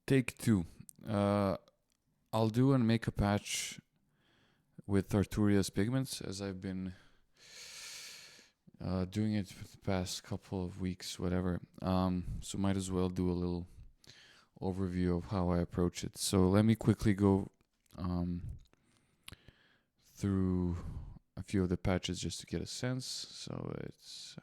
Take two. I'll do and make a patch with Arturia's Pigments, as I've been doing it for the past couple of weeks, whatever. So might as well do a little overview of how I approach it. So let me quickly go through a few of the patches just to get a sense. So it's...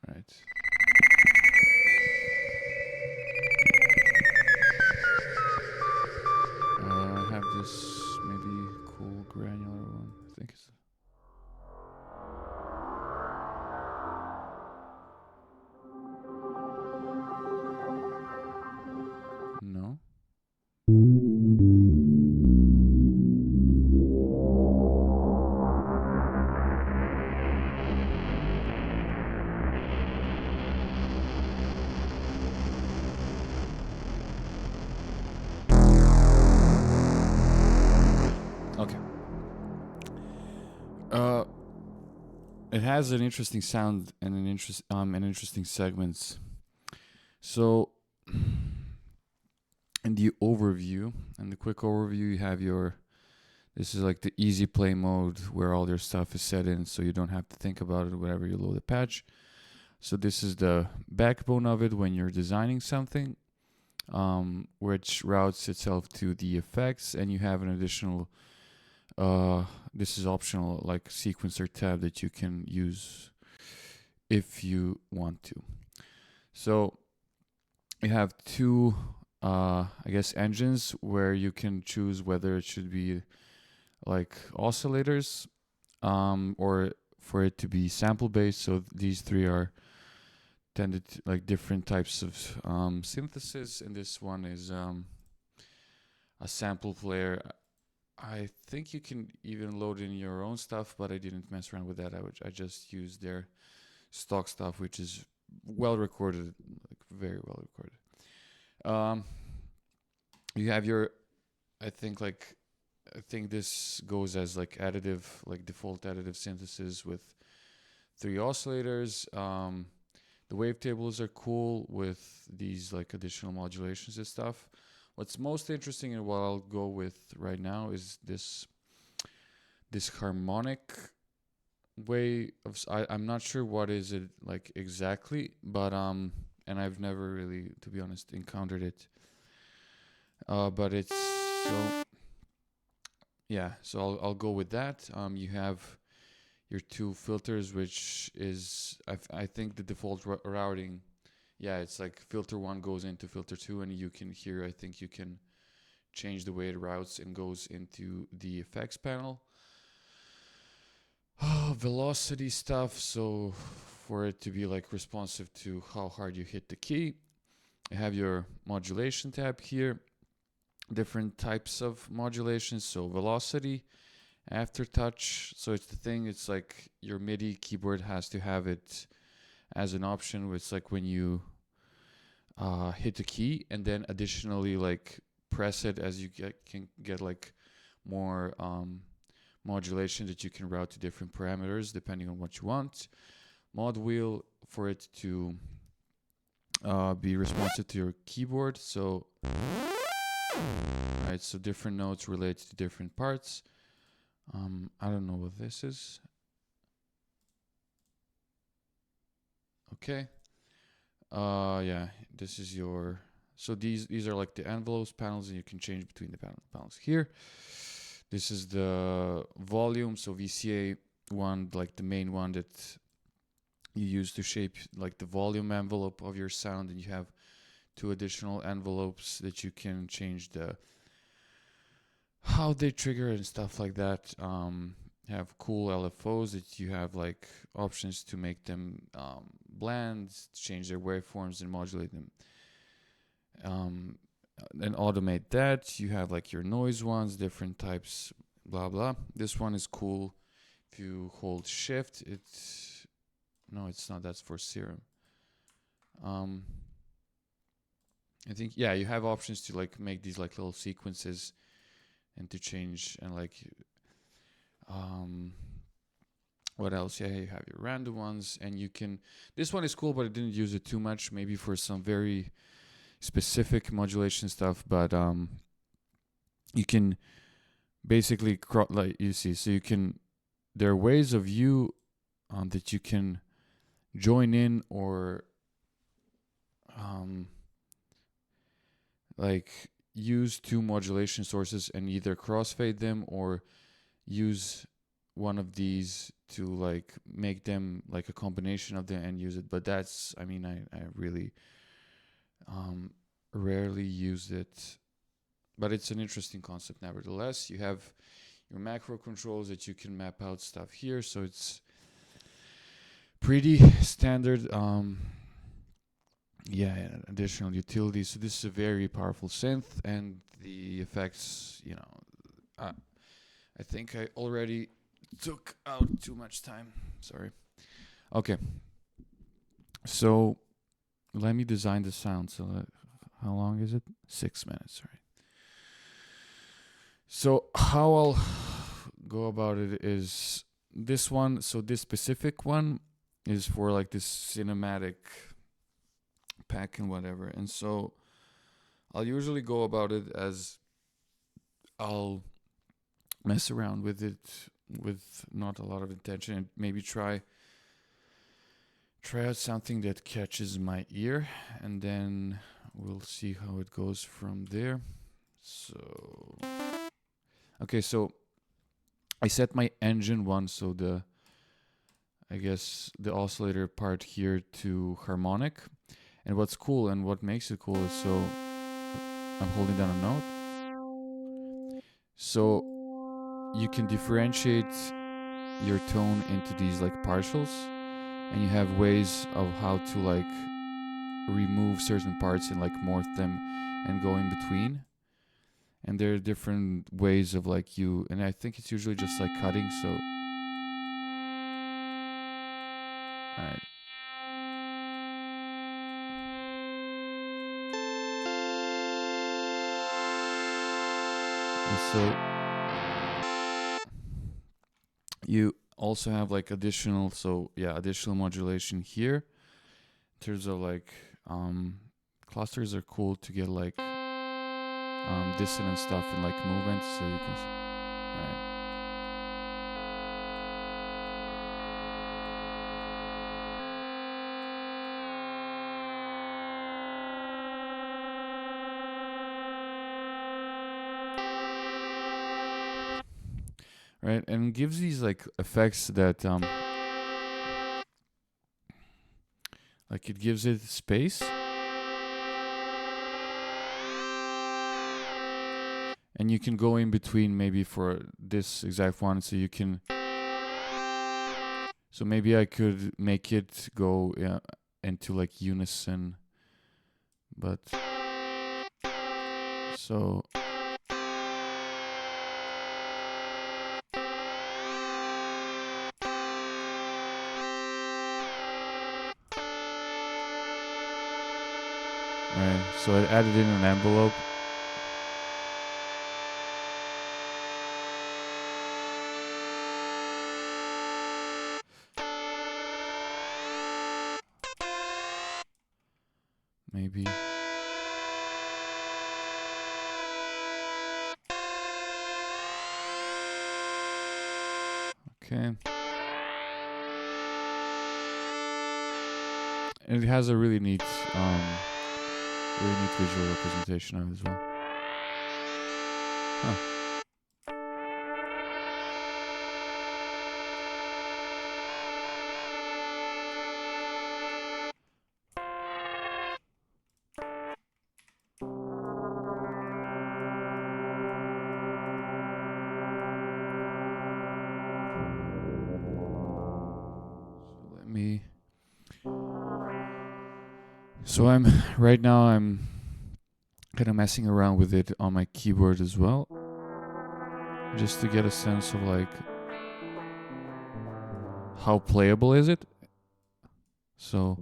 Right. I have this maybe cool granular one. I think it's... No? Okay. It has an interesting sound and an interesting segments. So, in the overview, and the quick overview, you have your... This is like the easy play mode where all your stuff is set in, so you don't have to think about it whenever you load a patch. So this is the backbone of it when you're designing something, which routes itself to the effects, and you have an additional... this is optional, like sequencer tab that you can use if you want to. So you have two, I guess, engines where you can choose whether it should be like oscillators, or for it to be sample based. So these three are tended to, like, different types of synthesis, and this one is a sample player. I think you can even load in your own stuff, but I didn't mess around with that. I just used their stock stuff, which is well recorded, like very well recorded. You have your, I think this goes as like additive, like default additive synthesis with 3 oscillators. The wavetables are cool with these like additional modulations and stuff. What's most interesting and what I'll go with right now is this harmonic way of... I'm not sure what is it like exactly, but and I've never really, to be honest, encountered it. But it's so... Yeah, so I'll go with that. You have your 2 filters, which is I think the default routing. Yeah, it's like filter 1 goes into filter 2, and you can here, I think you can change the way it routes and goes into the effects panel. Velocity stuff, so for it to be like responsive to how hard you hit the key. I have your modulation tab here, different types of modulations. So velocity, aftertouch. So it's the thing, it's like your MIDI keyboard has to have it as an option. It's like when you hit the key and then additionally like press it as you can get like more modulation that you can route to different parameters depending on what you want. Mod wheel for it to be responsive to your keyboard. So right, so different notes related to different parts. I don't know what this is. Okay. Yeah, this is your... So these are like the envelopes panels, and you can change between the panels here. This is the volume, so VCA one, like the main one that you use to shape like the volume envelope of your sound, and you have 2 additional envelopes that you can change the how they trigger and stuff like that. Have cool LFOs that you have like options to make them blend, change their waveforms, and modulate them. um, and automate that. You have like your noise ones, different types, blah blah. This one is cool. If you hold shift, it's no, it's not. That's for serum. Um, I think yeah, you have options to like make these like little sequences and to change and like um what else? Yeah, you have your random ones and you can this one is cool, but I didn't use it too much, maybe for some very specific modulation stuff, but you can basically like you see, so you can there are ways of you that you can join in or um like use two modulation sources and either crossfade them or use one of these to like make them like a combination of them and use it. But that's I mean I really um rarely use it, but it's an interesting concept nevertheless. You have your macro controls that you can map out stuff here, so it's pretty standard. Yeah, additional utilities. So this is a very powerful synth, and the effects, you know, I think I already took out too much time. Sorry. Okay. So let me design the sound. So how long is it? 6 minutes. Right. So how I'll go about it is this one. So this specific one is for like this cinematic pack and whatever. And so I'll usually go about it as I'll mess around with it with not a lot of intention and maybe try out something that catches my ear, and then we'll see how it goes from there. So okay, so I set my engine one, so I guess the oscillator part here to harmonic. And what's cool and what makes it cool is so I'm holding down a note. So you can differentiate your tone into these like partials, and you have ways of how to like remove certain parts and like morph them and go in between. And there are different ways of like you, and I think it's usually just like cutting. So all right. And so you also have like additional, so yeah, additional modulation here in terms of like clusters are cool to get like dissonant stuff and like movement, so you can right. Right, and gives these like effects that like it gives it space, and you can go in between maybe for this exact one, so you can so maybe I could make it go into like unison, but so right, so I added in an envelope. Maybe. Okay. And it has a really neat visual representation of it as well. Huh. So let me. So I'm right now. I'm kind of messing around with it on my keyboard as well, just to get a sense of like how playable is it. So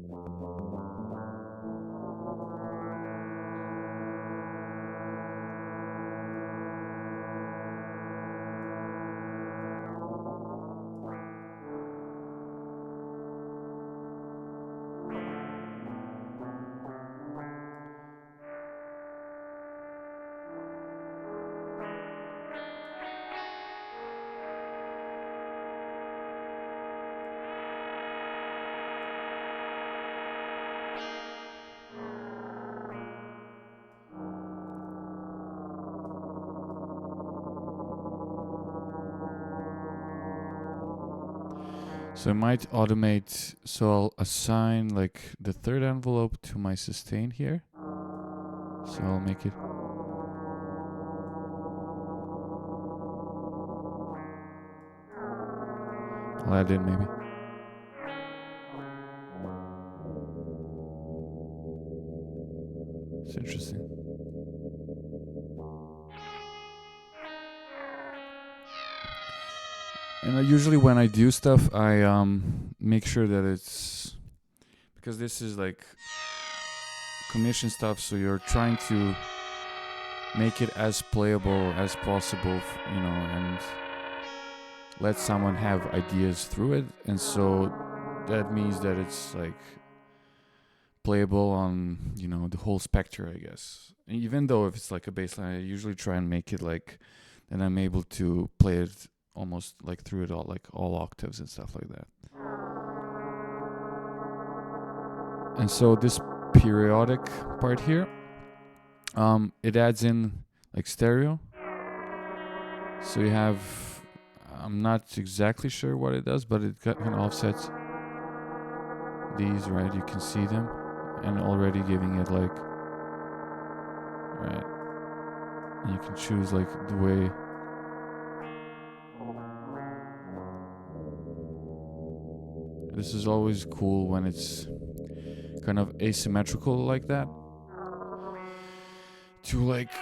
I might automate, so I'll assign like the third envelope to my sustain here. So I'll make it. I'll add in maybe. It's interesting. And usually when I do stuff, I make sure that it's, because this is like commission stuff, so you're trying to make it as playable as possible, and let someone have ideas through it. And so that means that it's like playable on, the whole spectrum, I guess. And even though if it's like a bass line, I usually try and make it like that I'm able to play it almost like through it all, like all octaves and stuff like that. And so this periodic part here, it adds in like stereo. So you have, I'm not exactly sure what it does, but it kind of offsets these, right? You can see them, and already giving it like, right? And you can choose like the way. This is always cool when it's kind of asymmetrical like that. To like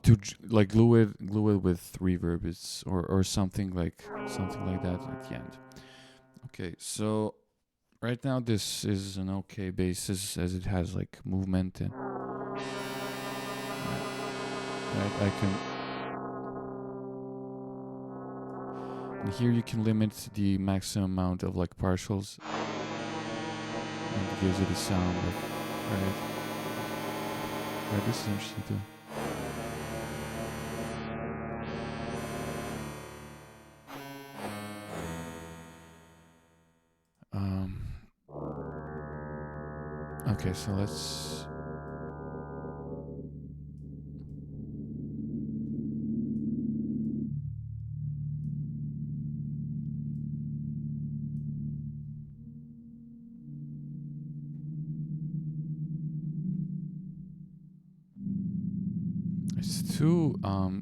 to like glue it with reverb, or something like that at the end. Okay, so right now this is an okay basis as it has like movement and right, I can. And here you can limit the maximum amount of like partials, and it gives it a sound of, right. Right, this is interesting too. Okay, so let's.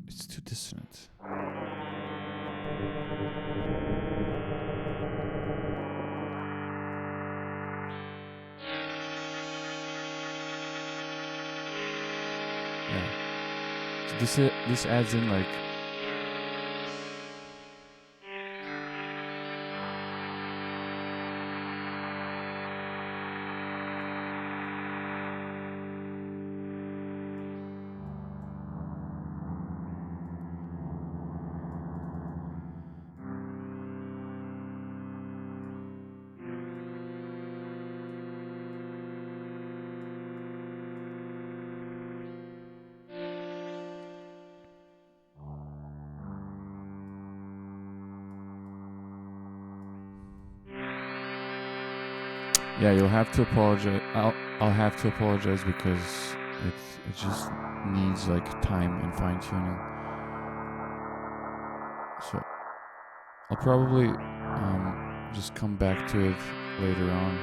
It's too dissonant. Yeah. So this adds in like. Yeah, you'll have to apologize. I'll have to apologize because it just needs like time and fine tuning. So I'll probably just come back to it later on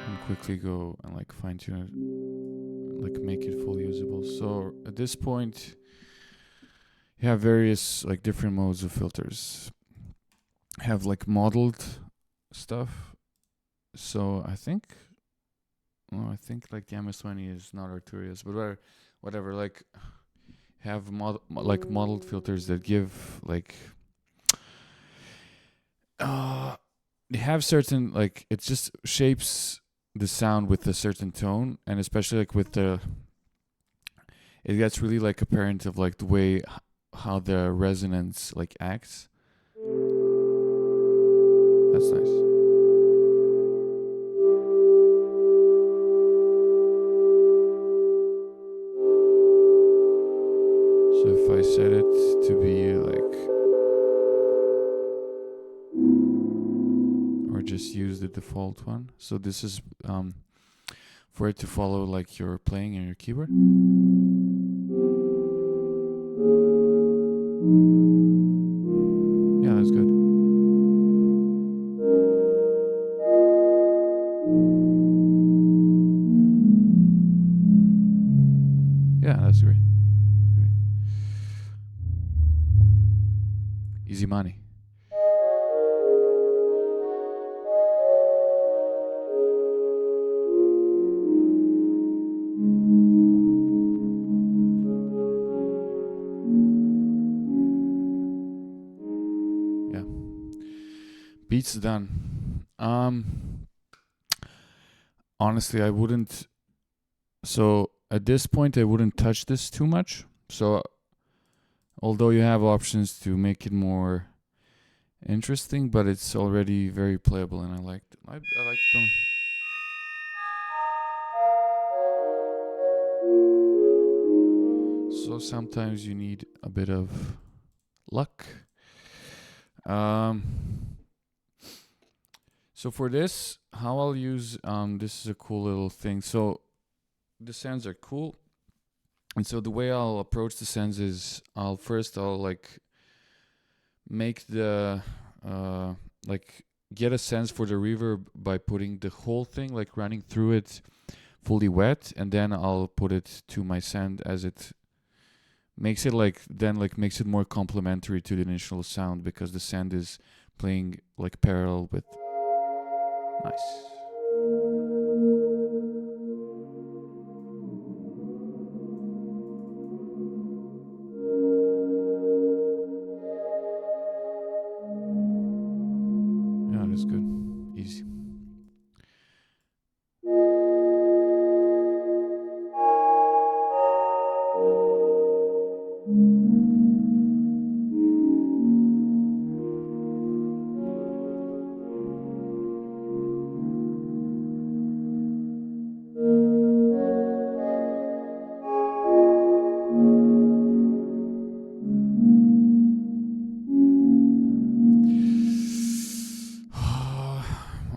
and quickly go and like fine tune it, like make it fully usable. So at this point, you have various like different modes of filters. have like modeled stuff. So I think, well, I think like the MS-20 is not Arturia's, but whatever. Like have like modeled filters that give like they have certain like it just shapes the sound with a certain tone, and especially like with the it gets really like apparent of like the way how the resonance like acts. That's nice. So if I set it to be like, or just use the default one. So this is for it to follow like your playing and your keyboard. Yeah, that's good. Yeah, that's great. That's great. Easy money. Yeah. Beats done. Honestly, I wouldn't. So at this point, I wouldn't touch this too much. So although you have options to make it more interesting, but it's already very playable, and I like the tone. So sometimes you need a bit of luck. So for this, how I'll use this is a cool little thing. So the sends are cool, and so the way I'll approach the sends is I'll like make the like get a sense for the reverb by putting the whole thing like running through it fully wet, and then I'll put it to my send as it makes it like then like makes it more complementary to the initial sound, because the send is playing like parallel with. Nice. Yeah, that's good. Easy.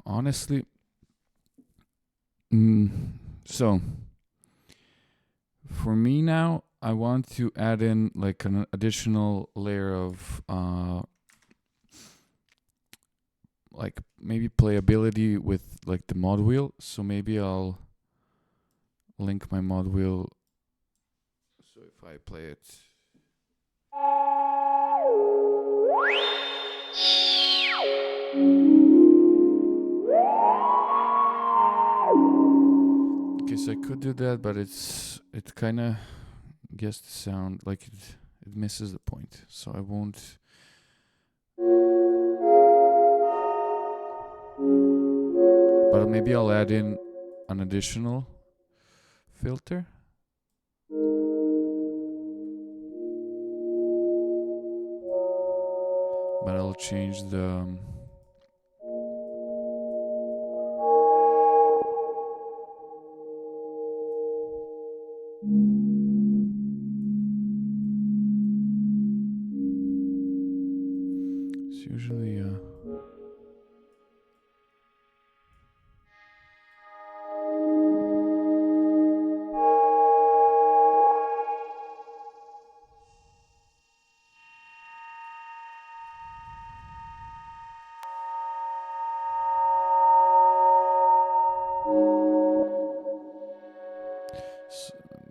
Honestly, so for me now, I want to add in like an additional layer of like maybe playability with like the mod wheel. So maybe I'll link my mod wheel. So if I play it. Okay, so I could do that, but it kind of gets the sound like it misses the point. So I won't. But maybe I'll add in an additional filter. But I'll change the. It's usually.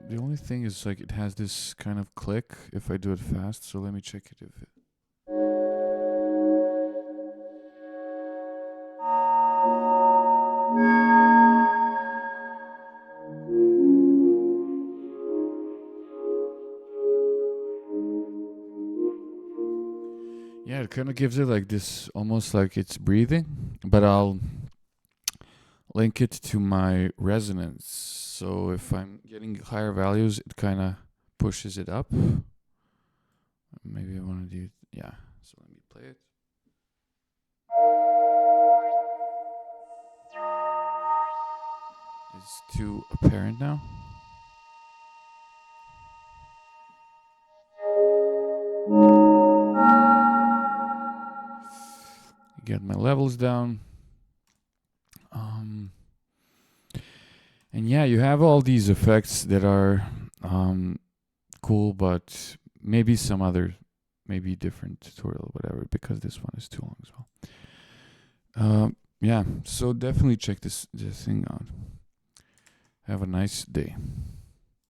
The only thing is like it has this kind of click if I do it fast. So let me check it if it. Yeah, it kind of gives it like this, almost like it's breathing, but I'll link it to my resonance. So if I'm getting higher values, it kind of pushes it up. Maybe I want to do, yeah. So let me play it. It's too apparent now. Get my levels down. And yeah, you have all these effects that are cool, but maybe some other, maybe different tutorial, whatever, because this one is too long as well. Yeah, so definitely check this thing out. Have a nice day.